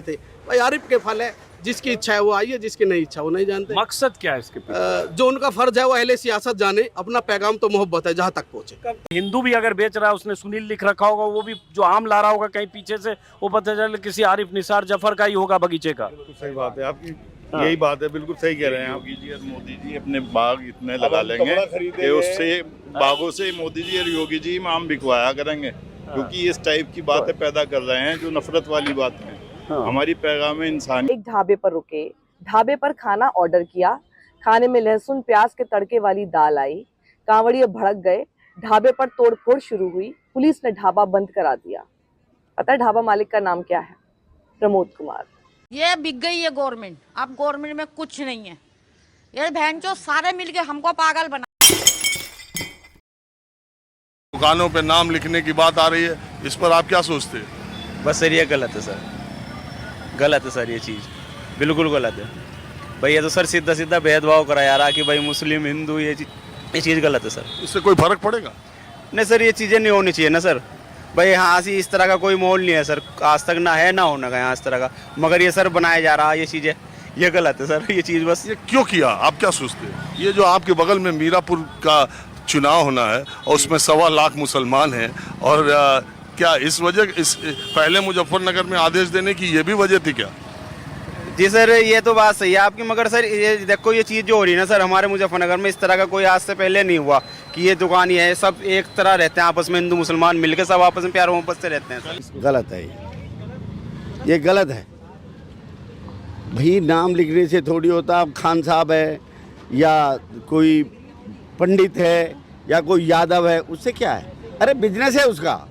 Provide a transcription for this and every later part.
थे भाई, आरिफ के फल है, जिसकी इच्छा है वो आइए, जिसकी नहीं इच्छा वो नहीं जानते। मकसद क्या है इसके पीछे? जो उनका फर्ज है वो अहले सियासत जाने, अपना पैगाम तो मोहब्बत है जहाँ तक पहुँचे। हिंदू भी अगर बेच रहा है, उसने सुनील लिख रखा होगा, वो भी जो आम ला रहा होगा कहीं पीछे से, वो पता चले किसी आरिफ निसार जफर का ही होगा बगीचे का। सही बात है आपकी, यही बात है, बिल्कुल सही कह रहे हैं आप। मोदी जी अपने बाग इतने लगा लेंगे कि उससे बागों से मोदी जी और योगी जी आम बिकवाया करेंगे, क्योंकि इस टाइप की बातें पैदा कर रहे हैं जो नफरत वाली बात है। हमारी पैगाम इंसान। एक ढाबे पर रुके, ढाबे पर खाना ऑर्डर किया, खाने में लहसुन प्याज के तड़के वाली दाल आई, कांवड़िए भड़क गए, ढाबे पर तोड़फोड़ शुरू हुई, पुलिस ने ढाबा बंद करा दिया। पता है ढाबा मालिक का नाम क्या है? प्रमोद कुमार। ये बिक गई है गवर्नमेंट, अब गवर्नमेंट में कुछ नहीं है। ये बहनचोद सारे मिलके हमको पागल बना। दुकानों पे नाम लिखने की बात आ रही है, इस पर आप क्या सोचते हैं? बस सर ये गलत है सर, गलत है सर, ये चीज़ बिल्कुल गलत है भाई। ये तो सर सीधा सीधा भेदभाव करा जा रहा कि भाई मुस्लिम हिंदू, ये चीज़ गलत है सर। इससे कोई फर्क पड़ेगा? नहीं सर, ये चीज़ें नहीं होनी चाहिए ना सर भाई। हाँ सी इस तरह का कोई माहौल नहीं है सर, आज तक ना है ना होना का यहाँ इस तरह का, मगर ये सर बनाया जा रहा है ये चीज़ें, ये गलत है सर ये चीज़। बस ये क्यों किया, आप क्या सोचते हैं? ये जो आपके बगल में मीरापुर का चुनाव होना है और उसमें 1.25 लाख मुसलमान हैं, और क्या इस पहले मुजफ्फरनगर में आदेश देने की ये भी वजह थी क्या? जी सर, ये तो बात सही है आपकी, मगर सर ये देखो ये चीज़ जो हो रही है ना सर, हमारे मुजफ्फरनगर में इस तरह का कोई आज से पहले नहीं हुआ कि ये दुकान ही है, सब एक तरह रहते हैं आपस में, हिंदू मुसलमान मिलकर सब आपस में प्यार मोहब्बत से रहते हैं सर। गलत है ये गलत है भाई। नाम लिखने से थोड़ी होता, अब खान साहब है या कोई पंडित है या कोई यादव है, उससे क्या है? अरे बिजनेस है उसका,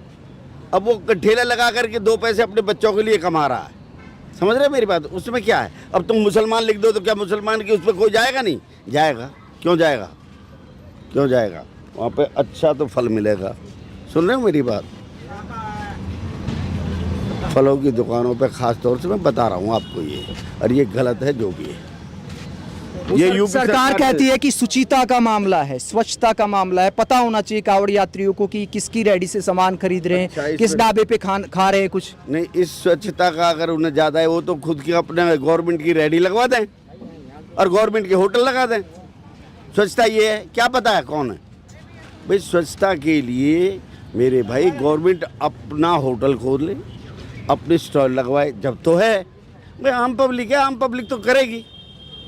अब वो ठेला लगा करके 2 पैसे अपने बच्चों के लिए कमा रहा है, समझ रहे मेरी बात? उसमें क्या है? अब तुम मुसलमान लिख दो तो क्या मुसलमान की उस पर कोई जाएगा? नहीं जाएगा। क्यों जाएगा? क्यों जाएगा? वहाँ पे अच्छा तो फल मिलेगा। सुन रहे हो मेरी बात? फलों की दुकानों पे खास तौर से मैं बता रहा हूँ आपको ये, और ये गलत है जो भी है। ये यूपी सरकार कहती है कि शुचिता का मामला है, स्वच्छता का मामला है, पता होना चाहिए कावड़ यात्रियों को कि किसकी रेडी से सामान खरीद रहे हैं, अच्छा, किस ढाबे पे खा रहे हैं कुछ नहीं। इस स्वच्छता का अगर उन्हें ज़्यादा है, वो तो खुद की अपने गवर्नमेंट की रेडी लगवा दें और गवर्नमेंट के होटल लगा दें। स्वच्छता ये है, क्या पता है कौन है भाई? स्वच्छता के लिए मेरे भाई गवर्नमेंट अपना होटल खोल ले, अपने स्टॉल लगवाए, जब तो है भाई। आम पब्लिक है, आम पब्लिक तो करेगी।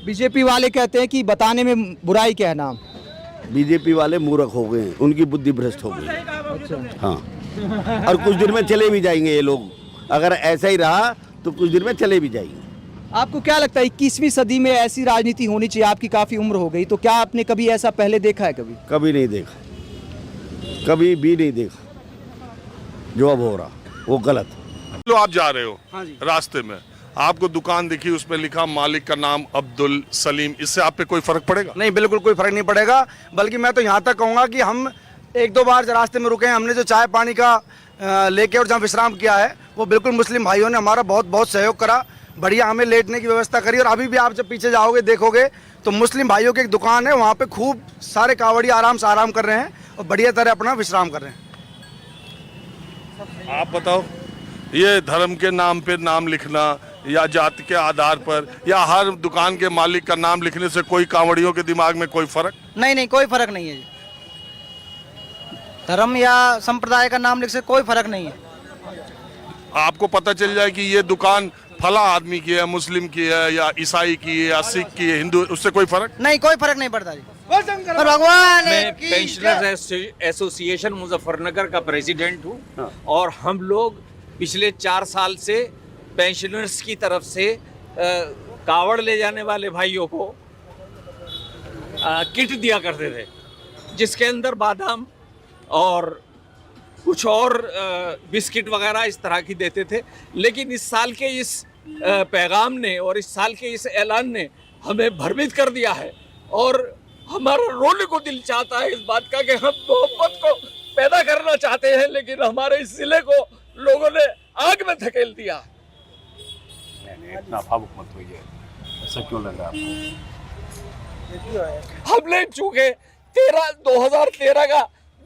बीजेपी वाले कहते हैं कि बताने में बुराई क्या है नाम। बीजेपी वाले मूर्ख हो गए हैं, उनकी बुद्धि भ्रष्ट हो गई। अच्छा। हाँ, और कुछ दिन में चले भी जाएंगे ये लोग, अगर ऐसा ही रहा तो कुछ दिन में चले भी जाएंगे। आपको क्या लगता है 21वीं सदी में ऐसी राजनीति होनी चाहिए? आपकी काफ़ी उम्र हो गई, तो क्या आपने कभी ऐसा पहले देखा है? कभी नहीं देखा, कभी भी नहीं देखा। जो अब हो रहा वो गलत। लो आप जा रहे हो, हाँ जी। रास्ते में आपको दुकान दिखी, उसमें लिखा मालिक का नाम अब्दुल सलीम, इससे आप पे कोई फर्क पड़ेगा? नहीं, बिल्कुल कोई फर्क नहीं पड़ेगा। बल्कि मैं तो यहाँ तक कहूँगा कि हम 1-2 बार रास्ते में रुके हैं, हमने जो चाय पानी का लेके और जहाँ विश्राम किया है, वो बिल्कुल मुस्लिम भाइयों ने हमारा बहुत बहुत सहयोग करा, बढ़िया हमें लेटने की व्यवस्था करी। और अभी भी आप जब पीछे जाओगे देखोगे तो मुस्लिम भाइयों की एक दुकान है, वहाँ पे खूब सारे कावड़ी आराम से आराम कर रहे हैं और बढ़िया तरह अपना विश्राम कर रहे हैं। आप बताओ, ये धर्म के नाम पे नाम लिखना या जाति के आधार पर या हर दुकान के मालिक का नाम लिखने से कोई कांवड़ियों के दिमाग में कोई फर्क? नहीं, कोई फर्क नहीं है जी। धर्म या संप्रदाय का नाम लिख से कोई फर्क नहीं है। आपको पता चल जाए कि ये दुकान फला आदमी की है, मुस्लिम की है या ईसाई की है या सिख की है, हिंदू, उससे कोई फर्क नहीं, कोई फर्क नहीं पड़ता जी। भगवान मैं पेंशनर्स एसोसिएशन मुजफ्फरनगर का प्रेसिडेंट हूँ और हम लोग पिछले 4 साल से पेंशनर्स की तरफ से कावड़ ले जाने वाले भाइयों को किट दिया करते थे, जिसके अंदर बादाम और कुछ और बिस्किट वगैरह इस तरह की देते थे। लेकिन इस साल के इस पैगाम ने और इस साल के इस ऐलान ने हमें भ्रमित कर दिया है और हमारा रोने को दिल चाहता है इस बात का कि हम मोहब्बत को पैदा करना चाहते हैं, लेकिन हमारे इस जिले को लोगों ने आग में धकेल दिया। इतना भावुक मत होइए, ऐसा क्यों लग रहा है आपको? हमने चूंकि 2013 का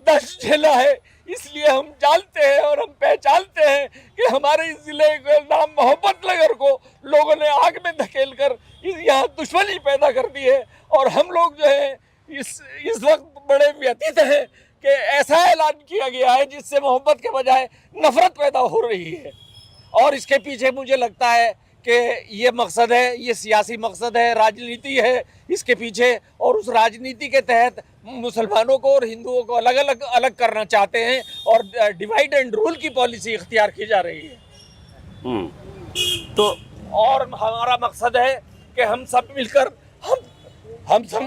दर्द झेला है, इसलिए हम जानते हैं और हम पहचानते हैं कि हमारे इस जिले के नाम मोहब्बत नगर को लोगों ने आग में धकेल कर यहाँ दुश्मनी पैदा कर दी है। और हम लोग जो है इस वक्त बड़े व्यथित हैं कि ऐसा ऐलान किया गया है जिससे मोहब्बत के बजाय नफरत पैदा हो रही है। और इसके पीछे मुझे लगता है कि ये मकसद है, ये सियासी मकसद है, राजनीति है इसके पीछे। और उस राजनीति के तहत मुसलमानों को और हिंदुओं को अलग करना चाहते हैं और डिवाइड एंड रूल की पॉलिसी इख्तियार की जा रही है। तो और हमारा मकसद है कि हम सब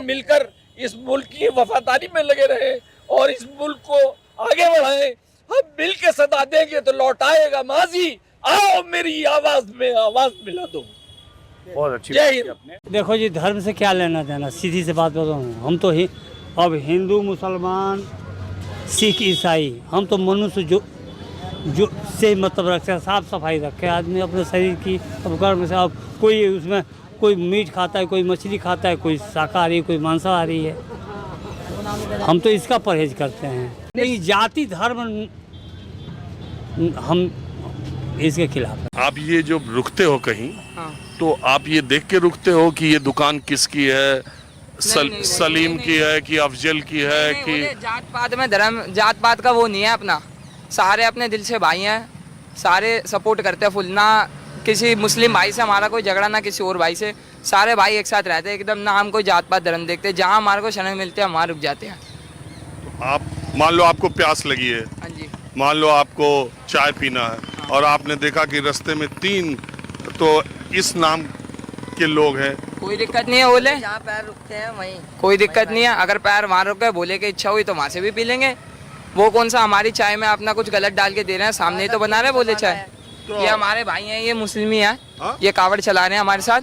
मिलकर इस मुल्क की वफादारी में लगे रहें और इस मुल्क को आगे बढ़ाएं। हम मिल के सदा देंगे तो लौट आएगा माजी, आओ मेरी आवाज में आवाज मिला दो। बहुत अच्छी जय बात हिंद। की आपने। देखो जी, धर्म से क्या लेना देना, सीधी से बात बताऊँ, हम तो अब हिंदू मुसलमान सिख ईसाई, हम तो मनुष्य जो से मतलब रखते हैं, साफ सफाई रखे आदमी अपने शरीर की। अब कर्म से अब कोई उसमें कोई मीट खाता है, कोई मछली खाता है, कोई शाकाहारी, कोई मांसाहारी है, हम तो इसका परहेज करते हैं। नहीं, जाति धर्म हम इसके खिलाफ है। आप ये जो रुकते हो कहीं, तो आप ये देख के रुकते हो कि ये दुकान किसकी है, सलीम की है कि अफजल की है कि जात पात में धर्म जात पात का वो नहीं है अपना, सारे अपने दिल से भाई हैं, सारे सपोर्ट करते हैं फुल। ना किसी मुस्लिम भाई से हमारा कोई झगड़ा, ना किसी और भाई से, सारे भाई एक साथ रहते हैं एकदम। ना हम कोई जात पात धर्म देखते, जहाँ हमारे को शरण मिलते हैं वहाँ रुक जाते हैं। आप मान लो आपको प्यास लगी है, हाँ जी, मान लो आपको चाय पीना है और आपने देखा कि रास्ते में 3 तो इस नाम के लोग हैं, कोई दिक्कत नहीं है, बोले जहाँ पैर रुकते हैं वहीं कोई दिक्कत नहीं है। अगर पैर वहाँ रुक गए, बोले की इच्छा हुई तो वहाँ से भी पी लेंगे। वो कौन सा हमारी चाय में अपना कुछ गलत डाल के दे रहे हैं, सामने ही तो बना रहे बोले चाय। ये हमारे भाई हैं, ये मुस्लिम ही हैं, ये कावड़ चला रहे हैं हमारे साथ,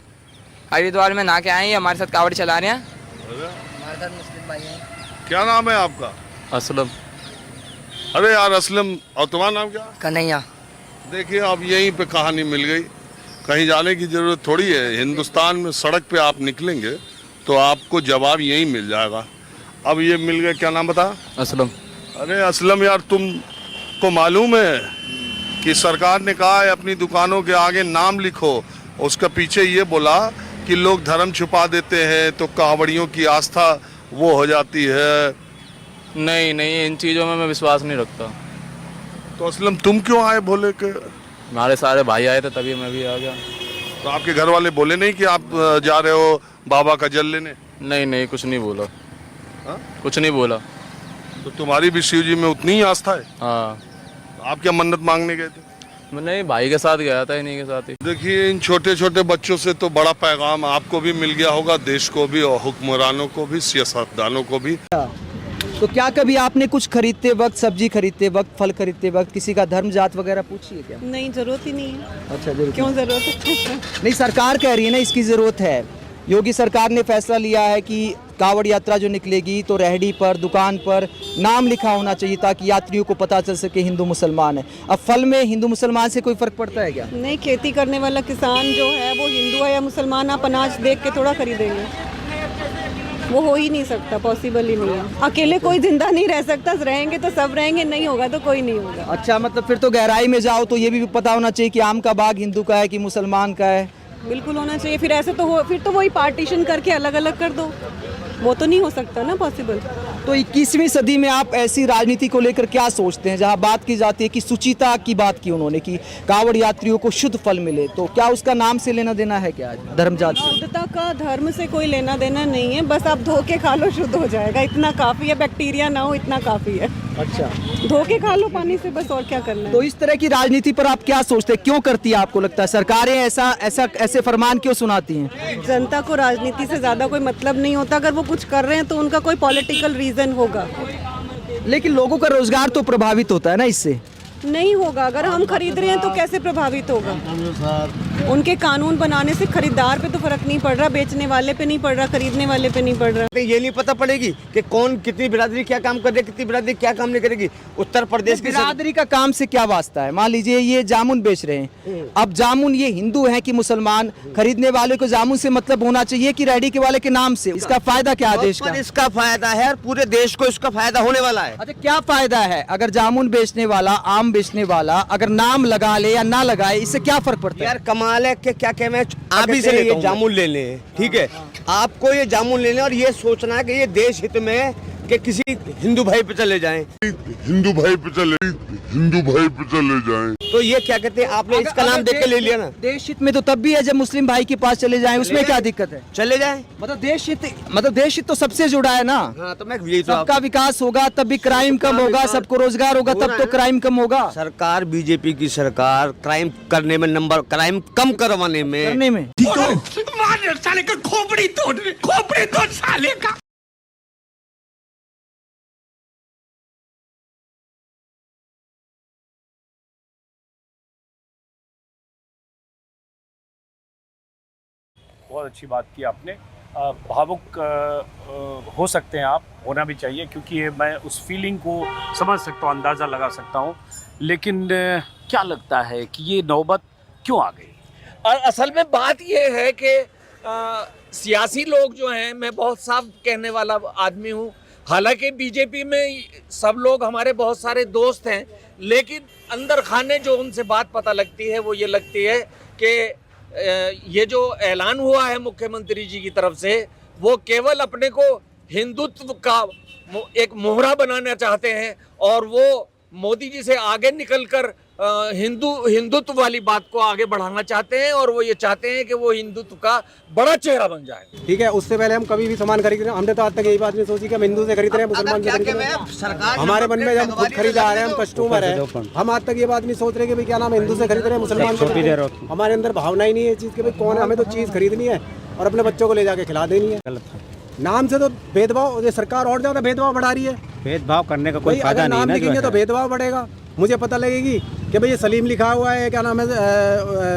हरिद्वार में नहा के आए हैं, ये हमारे साथ कावड़ चला रहे हैं, हमारे साथ मुस्लिम भाई हैं। क्या नाम है आपका? असलम। अरे यार असलम, और तुम्हारा नाम क्या? कन्हैया। देखिए अब यहीं पे कहानी मिल गई, कहीं जाने की जरूरत थोड़ी है। हिंदुस्तान में सड़क पे आप निकलेंगे तो आपको जवाब यहीं मिल जाएगा। अब ये मिल गया, क्या नाम बता? असलम। अरे असलम यार, तुमको मालूम है कि सरकार ने कहा है अपनी दुकानों के आगे नाम लिखो, उसका पीछे ये बोला कि लोग धर्म छुपा देते हैं तो कांवड़ियों की आस्था वो हो जाती है। नहीं, इन चीज़ों में मैं विश्वास नहीं रखता। तो असलम तुम क्यों आए? बोले कि हमारे सारे भाई आए थे तभी मैं भी आ गया। तो आपके घर वाले बोले नहीं कि आप जा रहे हो बाबा का जल लेने? नहीं, कुछ नहीं बोला। हाँ? कुछ नहीं बोला। तो तुम्हारी भी शिव जी में उतनी ही आस्था है? हाँ। आप क्या मन्नत मांगने गए थे? मैं नहीं, भाई के साथ गया था, इन्हीं के साथ ही। देखिए इन छोटे छोटे बच्चों से तो बड़ा पैगाम आपको भी मिल गया होगा, देश को भी और हुक्मरानों को भी, सियासतदानों को भी। तो क्या कभी आपने कुछ खरीदते वक्त, सब्जी खरीदते वक्त, फल खरीदते वक्त किसी का धर्म जात वगैरह पूछी है क्या? नहीं, जरूरत ही नहीं है। अच्छा, जरूरत क्यों जरूरत है? नहीं, सरकार कह रही है ना इसकी ज़रूरत है। योगी सरकार ने फैसला लिया है कि कावड़ यात्रा जो निकलेगी तो रेहड़ी पर, दुकान पर नाम लिखा होना चाहिए ताकि यात्रियों को पता चल सके हिंदू मुसलमान है। अब फल में हिंदू मुसलमान से कोई फ़र्क पड़ता है क्या? नहीं, खेती करने वाला किसान जो है वो हिंदू है या मुसलमान, आप अनाज देख के थोड़ा खरीदेंगे, वो हो ही नहीं सकता, पॉसिबल ही नहीं है। अकेले कोई जिंदा नहीं रह सकता, रहेंगे तो सब रहेंगे, नहीं होगा तो कोई नहीं होगा। अच्छा, मतलब फिर तो गहराई में जाओ तो ये भी पता होना चाहिए कि आम का बाग हिंदू का है कि मुसलमान का है। बिल्कुल होना चाहिए, फिर ऐसे तो हो, फिर तो वही पार्टीशन करके अलग अलग कर दो, वो तो नहीं हो सकता ना पॉसिबल। तो 21वीं सदी में आप ऐसी राजनीति को लेकर क्या सोचते हैं जहां बात की जाती है कि सुचिता की बात की उन्होंने कि कावड़ यात्रियों को शुद्ध फल मिले, तो क्या उसका नाम से लेना देना है क्या धर्म जात से? शुद्धता का धर्म से कोई लेना देना नहीं है, बस आप धो के खा लो, शुद्ध हो जाएगा, इतना काफ़ी है। बैक्टीरिया ना हो, इतना काफ़ी है। अच्छा, धो के खा लो पानी से, बस, और क्या करना है। तो इस तरह की राजनीति पर आप क्या सोचते हैं, क्यों करती है आपको लगता है सरकारें ऐसे फरमान क्यों सुनाती हैं? जनता को राजनीति से ज़्यादा कोई मतलब नहीं होता, अगर वो कुछ कर रहे हैं तो उनका कोई पॉलिटिकल रीज़न होगा। लेकिन लोगों का रोजगार तो प्रभावित होता है ना इससे? नहीं होगा, अगर हम खरीद रहे हैं तो कैसे प्रभावित होगा? उनके कानून बनाने से खरीदार पे तो फर्क नहीं पड़ रहा, बेचने वाले पे नहीं पड़ रहा, खरीदने वाले पे नहीं पड़ रहा। ये नहीं पता पड़ेगी कि कौन कितनी बिरादरी क्या काम कर रही है, कितनी बिरादरी क्या काम नहीं करेगी। उत्तर प्रदेश की बिरादरी का काम से क्या वास्ता है? मान लीजिए ये जामुन बेच रहे हैं, अब जामुन ये हिंदू है कि मुसलमान, खरीदने वाले को जामुन से मतलब होना चाहिए कि रेडी के वाले के नाम से? इसका फायदा क्या है देश का? इसका फायदा है और पूरे देश को इसका फायदा होने वाला है। अच्छा, क्या फायदा है? अगर जामुन बेचने वाला, आम बेचने वाला अगर नाम लगा ले या ना लगाए, इससे क्या फर्क पड़ता है? यार कमाल है कि क्या मैं आप ही से ये जामुन ले लें, ठीक है, आपको ये जामुन लेने और ये सोचना है कि ये देश हित में है कि किसी हिंदू भाई पे चले जाएं, हिंदू भाई पे चले जाएं। तो ये क्या कहते हैं, आपने इसका नाम देख के ले लिया ना। देश हित में तो तब भी है जब मुस्लिम भाई के पास चले जाएं, उसमें क्या दिक्कत है? चले जाएं, मतलब देश हित तो सबसे जुड़ा है ना। हाँ, तो मैं यही तो सबका विकास होगा तब भी क्राइम कम होगा, सबको रोजगार होगा तब तो क्राइम कम होगा। सरकार, बीजेपी की सरकार क्राइम करने में क्राइम कम करवाने में साले का खोपड़ी तोड़ साले का। बहुत अच्छी बात की आपने। भावुक हो सकते हैं आप, होना भी चाहिए, क्योंकि मैं उस फीलिंग को समझ सकता हूँ, अंदाज़ा लगा सकता हूँ। लेकिन क्या लगता है कि ये नौबत क्यों आ गई? और असल में बात ये है कि सियासी लोग जो हैं, मैं बहुत साफ कहने वाला आदमी हूँ, हालांकि बीजेपी में सब लोग हमारे बहुत सारे दोस्त हैं, लेकिन अंदर खाने जो उनसे बात पता लगती है वो ये लगती है कि ये जो ऐलान हुआ है मुख्यमंत्री जी की तरफ से, वो केवल अपने को हिंदुत्व का एक मोहरा बनाना चाहते हैं और वो मोदी जी से आगे निकलकर हिंदुत्व वाली बात को आगे बढ़ाना चाहते हैं और वो ये चाहते हैं कि वो हिंदुत्व का बड़ा चेहरा बन जाए। ठीक है, उससे पहले हम कभी भी सामान खरीद रहे हैं, हमने तो आज तक यही बात नहीं सोची कि हम हिंदू से खरीद रहे हैं, मुसलमान से खरीद रहे हैं। हमारे मन में जब खुद खरीदा आ रहे हैं, हम कस्टमर हैं, हम आज तक ये बात नहीं सोच रहे कि भाई क्या नाम, हिंदू से खरीद रहे हैं, मुसलमान से खरीद रहे हैं। हमारे अंदर भावना ही नहीं है चीज़ की भाई कौन है, हमें तो चीज़ खरीदनी है और अपने बच्चों को ले जाके खिला देनी है। नाम से तो भेदभाव, ये सरकार और ज़्यादा भेदभाव बढ़ा रही है। भेदभाव करने का कोई फायदा नहीं है। नाम लिखेंगे तो भेदभाव बढ़ेगा। मुझे पता लगेगी कि भाई ये सलीम लिखा हुआ है, क्या नाम है,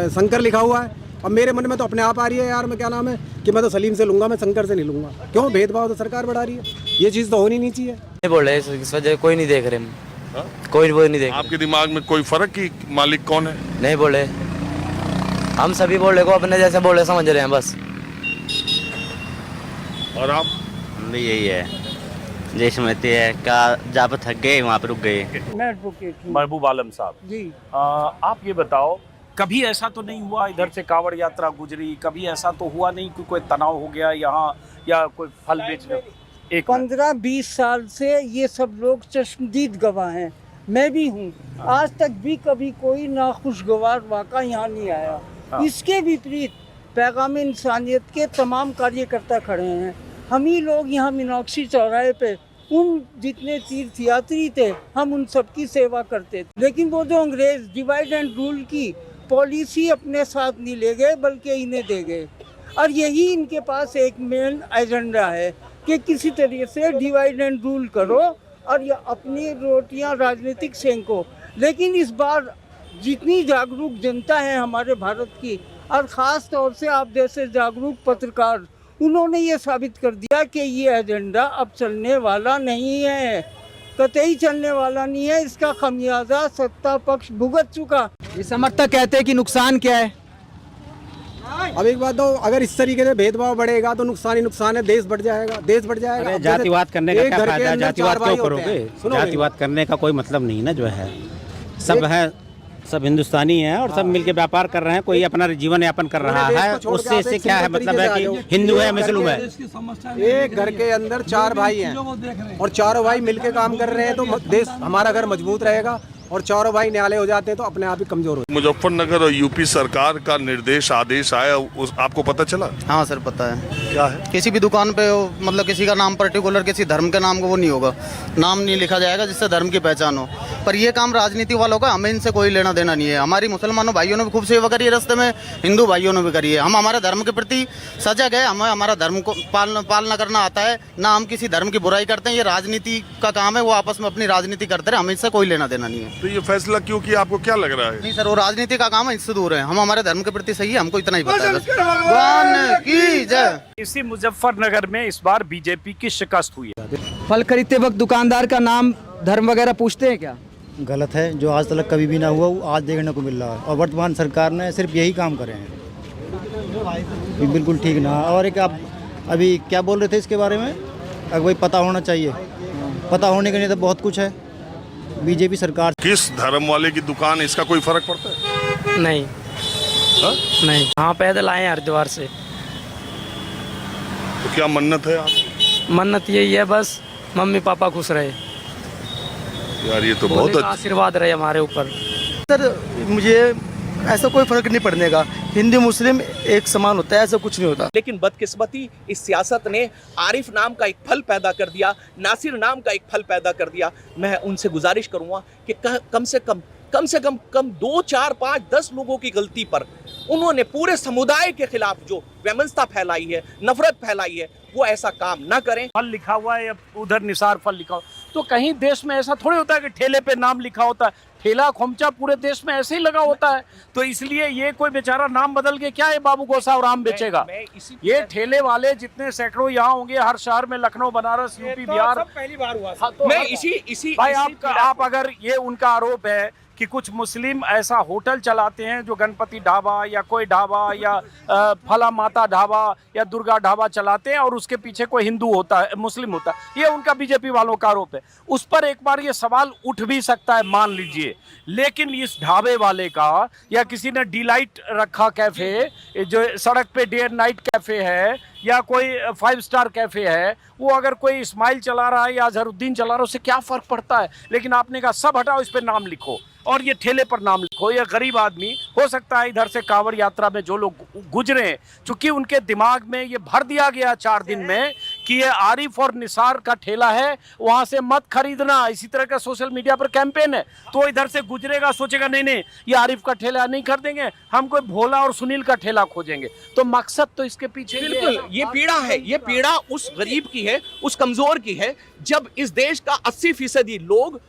शंकर लिखा हुआ है, अब मेरे मन में तो अपने आप आ रही है यार, मैं क्या नाम है कि मैं तो सलीम से लूंगा, मैं शंकर से नहीं लूंगा। क्यों? भेदभाव तो सरकार बढ़ा रही है, ये चीज़ तो होनी नहीं चाहिए। नहीं बोल रहे इस वजह कोई नहीं देख रहे, कोई वो नहीं देख। आपके दिमाग में कोई फर्क कि मालिक कौन है? नहीं बोले, हम सभी बोल रहे को अपने जैसे बोल रहे समझ रहे हैं बस। और आप? भी यही है, जैसे महती है क्या, जहाँ पर थक गए वहाँ पर रुक गए। महबूब आलम साहब जी, आप ये बताओ, कभी ऐसा तो नहीं हुआ इधर से कांवड़ यात्रा गुजरी, कभी ऐसा तो हुआ नहीं कि कोई तनाव हो गया यहाँ या कोई फल बेचने? 15-20 साल से ये सब लोग चश्मदीद गवाह हैं, मैं भी हूँ। आज तक भी कभी कोई नाखुशगवार वाक़ा यहाँ नहीं आया। इसके विपरीत पैगाम इंसानियत के तमाम कार्यकर्ता खड़े हैं। हम ही लोग यहाँ मीनाक्षी चौराहे पे उन जितने तीर्थयात्री थे, हम उन सब की सेवा करते थे। लेकिन वो जो अंग्रेज डिवाइड एंड रूल की पॉलिसी अपने साथ नहीं ले गए बल्कि इन्हें दे गए, और यही इनके पास एक मेन एजेंडा है कि किसी तरीके से डिवाइड एंड रूल करो और ये अपनी रोटियां राजनीतिक सेंको। लेकिन इस बार जितनी जागरूक जनता है हमारे भारत की, और ख़ास तौर से आप जैसे जागरूक पत्रकार, उन्होंने ये साबित कर दिया कि ये एजेंडा अब चलने वाला नहीं है, कतई चलने वाला नहीं है। इसका खमियाजा सत्ता पक्ष भुगत चुका। ये समर्थक कहते हैं कि नुकसान क्या है? अब एक बात तो, अगर इस तरीके से भेदभाव बढ़ेगा तो नुकसान ही नुकसान है, देश बढ़ जाएगा, देश बढ़ जाएगा। जातिवाद करने का क्या फायदा? जातिवाद क्यों करोगे? जातिवाद करने का कोई मतलब नहीं ना, जो है सब है, सब हिंदुस्तानी हैं और सब मिलके व्यापार कर रहे हैं, कोई अपना जीवन यापन कर रहा है, उससे इससे क्या है मतलब है कि हिंदू है मुस्लिम है। एक घर के अंदर 4 भाई हैं और चारों भाई मिलके काम कर रहे हैं तो देश, हमारा घर मजबूत रहेगा, और चारों भाई न्यायालय हो जाते हैं तो अपने आप ही कमजोर हो। मुजफ्फरनगर और यूपी सरकार का निर्देश आदेश आया, आपको पता चला? हाँ सर पता है। क्या है? किसी भी दुकान पे मतलब किसी का नाम पर्टिकुलर किसी धर्म के नाम को वो नहीं होगा, नाम नहीं लिखा जाएगा जिससे धर्म की पहचान हो। पर ये काम राजनीति वालों का, हमें इनसे कोई लेना देना नहीं है। हमारी मुसलमानों भाइयों ने भी खूब सेवा करी है रास्ते में, हिंदू भाइयों ने भी करी है। हम हमारे धर्म के प्रति सजग है, हमें हमारा धर्म को पालना करना आता है, ना हम किसी धर्म की बुराई करते हैं। ये राजनीति का काम है, वो आपस में अपनी राजनीति करते रहे, हमें इससे कोई लेना देना नहीं है। तो ये फैसला क्यों किया, आपको क्या लग रहा है? नहीं सर, वो राजनीति का काम है, इससे दूर है। हम हमारे धर्म के प्रति सही है, हमको इतना ही पता है। भगवान की जय। इसी मुजफ्फरनगर में इस बार बीजेपी की शिकस्त हुई है। फल खरीदते वक्त दुकानदार का नाम धर्म वगैरह पूछते हैं क्या? गलत है, जो आज तक कभी भी ना हुआ वो आज देखने को मिल रहा है, और वर्तमान सरकार ने सिर्फ यही काम करे हैं, ये बिल्कुल ठीक ना। और एक आप अभी क्या बोल रहे थे इसके बारे में, अगर भाई पता होना चाहिए, पता होने के लिए तो बहुत कुछ है। बीजेपी सरकार किस धर्म वाले की दुकान, इसका कोई फर्क पड़ता है? नहीं नहीं, हाँ पैदल आए हरिद्वार से। तो क्या मन्नत है आप? मन्नत यही है बस, मम्मी पापा खुश रहे, यार ये तो बहुत अच्छा। आशीर्वाद रहे हमारे ऊपर। सर मुझे ऐसा कोई फर्क नहीं पड़ने का, हिंदू मुस्लिम एक समान होता है, ऐसा कुछ नहीं होता। लेकिन बदकिस्मती इस सियासत ने आरिफ नाम का एक फल पैदा कर दिया, नासिर नाम का एक फल पैदा कर दिया। मैं उनसे गुजारिश करूंगा कि कम से कम 2, 4, 5, 10 लोगों की गलती पर उन्होंने पूरे समुदाय के खिलाफ जो वैमनस्यता फैलाई है, नफरत फैलाई है, वो ऐसा काम ना करें। फल लिखा हुआ है या उधर निसार फल लिखा हुआ, तो कहीं देश में ऐसा थोड़ी होता है कि ठेले पे नाम लिखा होता है। ठेला खोमचा पूरे देश में ऐसे ही लगा होता है, तो इसलिए ये कोई बेचारा नाम बदल के क्या है बाबू गोसा और आम बेचेगा। ये ठेले वाले जितने सैकड़ों यहाँ होंगे, हर शहर में, लखनऊ, बनारस, यूपी, बिहार, पहली बार हुआ। हाँ, तो मैं इसी भाई आप अगर ये उनका आरोप है कि कुछ मुस्लिम ऐसा होटल चलाते हैं जो गणपति ढाबा या कोई ढाबा या फला माता ढाबा या दुर्गा ढाबा चलाते हैं और उसके पीछे कोई हिंदू होता है, मुस्लिम होता है, ये उनका बीजेपी वालों का आरोप है। उस पर एक बार ये सवाल उठ भी सकता है, मान लीजिए। लेकिन इस ढाबे वाले का, या किसी ने डिलाइट रखा कैफे, जो सड़क पे डे एंड नाइट कैफे है, या कोई 5 स्टार कैफे है, वो अगर कोई इस्माइल चला रहा है या अजहरुद्दीन चला रहा है, उससे क्या फर्क पड़ता है? लेकिन आपने कहा सब हटाओ, इस पे नाम लिखो और ये ठेले पर नाम लिखो। ये गरीब आदमी, हो सकता है इधर से कांवड़ यात्रा में जो लोग गुजरे हैं, चूंकि उनके दिमाग में ये भर दिया गया 4 दिन में कि ये आरिफ और निसार का ठेला है, वहां से मत खरीदना। इसी तरह का सोशल मीडिया पर कैंपेन है, तो इधर से गुजरेगा, सोचेगा नहीं नहीं ये आरिफ का ठेला नहीं खरीदेंगे, हम कोई भोला और सुनील का ठेला खोजेंगे। तो मकसद तो इसके पीछे बिल्कुल ये पीड़ा है, ये पीड़ा उस गरीब की है, उस कमजोर की है। जब इस देश का 80% लोग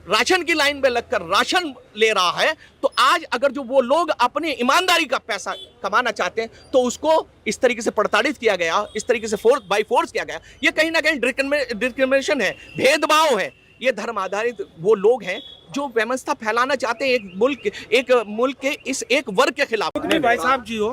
राशन की लाइन में लगकर राशन ले रहा है, तो आज अगर जो वो लोग अपनी ईमानदारी का पैसा कमाना चाहते हैं, तो उसको इस तरीके से प्रताड़ित किया गया, इस तरीके से बाई फोर्स किया गया। ये कहीं ना कहीं डिस्क्रिमिनेशन है, भेदभाव है। ये धर्म आधारित वो लोग हैं जो वैमनस्यता फैलाना चाहते हैं एक मुल्क के इस एक वर्ग के खिलाफ। भाई साहब जी हो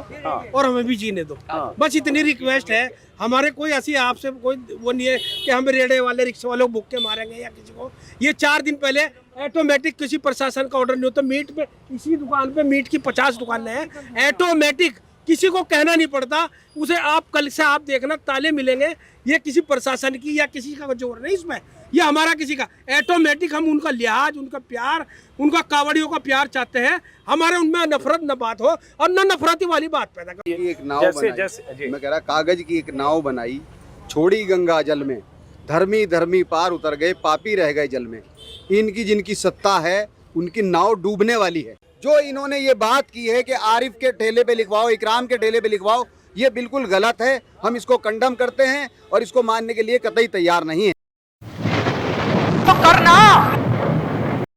और हमें भी जीने दो, बस इतनी रिक्वेस्ट है। हमारे कोई ऐसी आपसे कोई वो नहीं है कि हम रेड़े वाले, रिक्शे वालों को भूख के मारेंगे या किसी को। ये 4 दिन पहले ऑटोमेटिक किसी प्रशासन का ऑर्डर नहीं होता। मीट पे, इसी दुकान पे मीट की 50 दुकानें हैं, ऑटोमेटिक, किसी को कहना नहीं पड़ता उसे। आप कल से आप देखना ताले मिलेंगे। ये किसी प्रशासन की या किसी का जोर नहीं इसमें, ये हमारा किसी का ऑटोमेटिक। हम उनका लिहाज, उनका प्यार, उनका कावड़ियों का प्यार चाहते हैं। हमारे उनमें नफरत न बात हो और न नफरती वाली बात पैदा कर। एक नाव बनाई, मैं कह रहा कागज की एक नाव बनाई, छोड़ी गंगा जल में, धर्मी धर्मी पार उतर गए, पापी रह गए जल में। इनकी जिनकी सत्ता है उनकी नाव डूबने वाली है। जो इन्होंने ये बात की है कि आरिफ के ठेले पे लिखवाओ, इकराम के ठेले पे लिखवाओ, ये बिल्कुल गलत है। हम इसको कंडम करते हैं और इसको मानने के लिए कतई तैयार नहीं है। तो करना